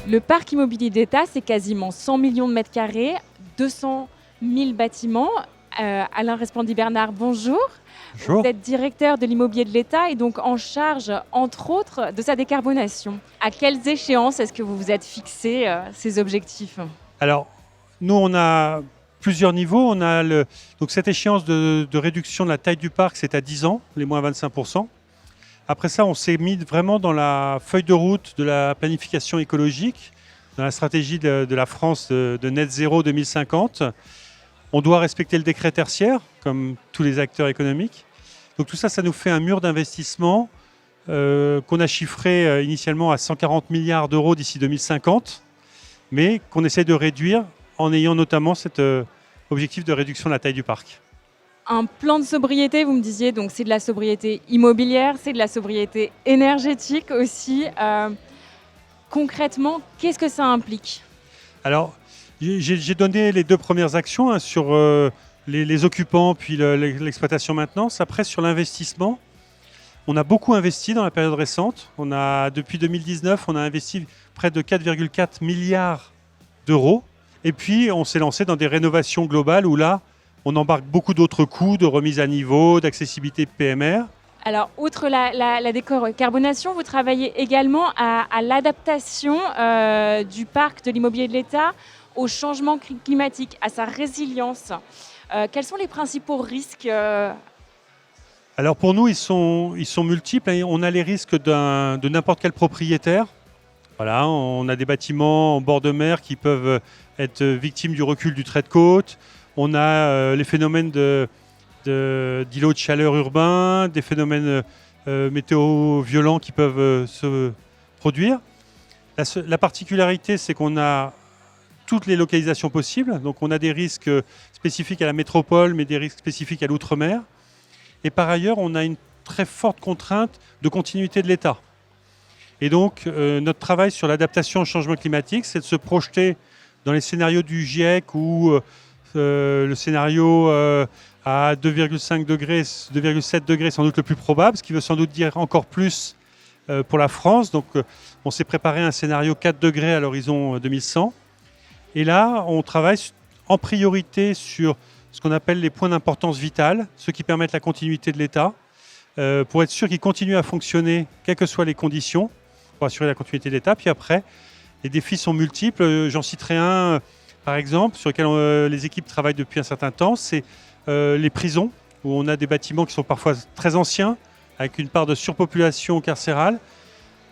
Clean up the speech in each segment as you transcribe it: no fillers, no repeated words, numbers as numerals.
Le parc immobilier d'État, c'est quasiment 100 millions de mètres carrés, 200 000 bâtiments. Alain Resplandy-Bernard, bonjour. Bonjour. Vous êtes directeur de l'immobilier de l'État et donc en charge, entre autres, de sa décarbonation. À quelles échéances est-ce que vous vous êtes fixé ces objectifs ? Alors, nous, on a plusieurs niveaux. On a donc cette échéance de réduction de la taille du parc, c'est à 10 ans, les moins 25%. Après ça, on s'est mis vraiment dans la feuille de route de la planification écologique, dans la stratégie de la France de net zéro 2050. On doit respecter le décret tertiaire, comme tous les acteurs économiques. Donc tout ça, ça nous fait un mur d'investissement qu'on a chiffré initialement à 140 milliards d'euros d'ici 2050, mais qu'on essaie de réduire en ayant notamment cet objectif de réduction de la taille du parc. Un plan de sobriété, vous me disiez, donc c'est de la sobriété immobilière, c'est de la sobriété énergétique aussi. Concrètement, qu'est-ce que ça implique ? Alors, j'ai donné les 2 premières actions sur les occupants puis l'exploitation maintenance. Après, sur l'investissement, on a beaucoup investi dans la période récente. Depuis 2019, on a investi près de 4,4 milliards d'euros. Et puis, on s'est lancé dans des rénovations globales où là, on embarque beaucoup d'autres coûts de remise à niveau, d'accessibilité PMR. Alors, outre la décarbonation, vous travaillez également à l'adaptation du parc de l'immobilier de l'État au changement climatique, à sa résilience. Quels sont les principaux risques ? Alors pour nous, ils sont multiples. On a les risques de n'importe quel propriétaire. Voilà, on a des bâtiments en bord de mer qui peuvent être victimes du recul du trait de côte. On a les phénomènes d'îlots de chaleur urbains, des phénomènes météo violents qui peuvent se produire. La particularité, c'est qu'on a toutes les localisations possibles. Donc on a des risques spécifiques à la métropole, mais des risques spécifiques à l'outre-mer. Et par ailleurs, on a une très forte contrainte de continuité de l'État. Et donc, notre travail sur l'adaptation au changement climatique, c'est de se projeter dans les scénarios du GIEC où le scénario à 2,5 degrés, 2,7 degrés, sans doute le plus probable, ce qui veut sans doute dire encore plus pour la France. Donc, on s'est préparé un scénario 4 degrés à l'horizon 2100. Et là, on travaille en priorité sur ce qu'on appelle les points d'importance vitale, ceux qui permettent la continuité de l'État, pour être sûr qu'il continue à fonctionner, quelles que soient les conditions, pour assurer la continuité de l'État. Puis après, les défis sont multiples. J'en citerai un, par exemple, sur lequel les équipes travaillent depuis un certain temps, c'est les prisons, où on a des bâtiments qui sont parfois très anciens, avec une part de surpopulation carcérale.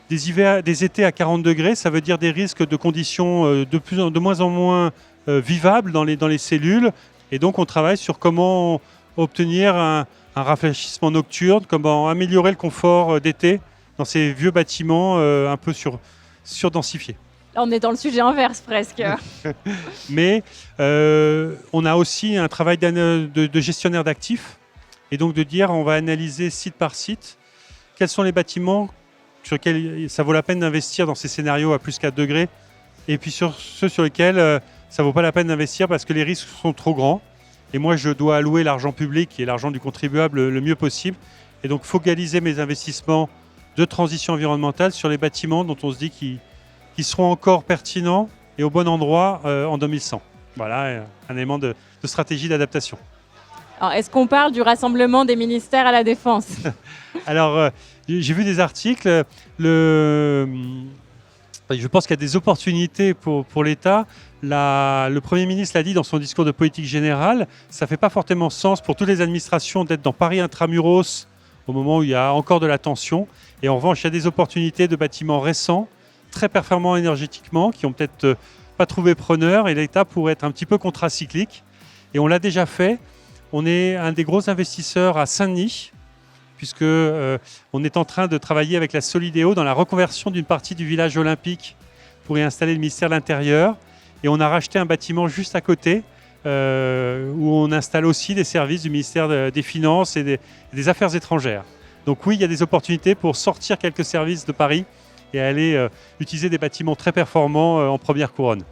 Des étés à 40 degrés, ça veut dire des risques de conditions de moins en moins vivables dans les cellules. Et donc, on travaille sur comment obtenir un rafraîchissement nocturne, comment améliorer le confort d'été dans ces vieux bâtiments un peu surdensifiés. Là, on est dans le sujet inverse presque. Mais on a aussi un travail de gestionnaire d'actifs. Et donc, de dire, on va analyser site par site quels sont les bâtiments sur lesquels ça vaut la peine d'investir dans ces scénarios à plus 4 degrés, et puis sur ceux sur lesquels ça ne vaut pas la peine d'investir parce que les risques sont trop grands. Et moi, je dois allouer l'argent public et l'argent du contribuable le mieux possible. Et donc, focaliser mes investissements de transition environnementale sur les bâtiments dont on se dit qu'ils seront encore pertinents et au bon endroit en 2100. Voilà, un élément de stratégie d'adaptation. Alors, est-ce qu'on parle du rassemblement des ministères à la Défense ? Alors, j'ai vu des articles. Je pense qu'il y a des opportunités pour l'État. Le Premier ministre l'a dit dans son discours de politique générale. Ça ne fait pas fortement sens pour toutes les administrations d'être dans Paris intramuros au moment où il y a encore de la tension. Et en revanche, il y a des opportunités de bâtiments récents, très performants énergétiquement, qui n'ont peut-être pas trouvé preneur. Et l'État pourrait être un petit peu contracyclique. Et on l'a déjà fait. On est un des gros investisseurs à Saint-Denis, puisque on est en train de travailler avec la Solidéo dans la reconversion d'une partie du village olympique pour y installer le ministère de l'Intérieur. Et on a racheté un bâtiment juste à côté où on installe aussi des services du ministère des Finances et des Affaires étrangères. Donc oui, il y a des opportunités pour sortir quelques services de Paris et aller utiliser des bâtiments très performants en première couronne.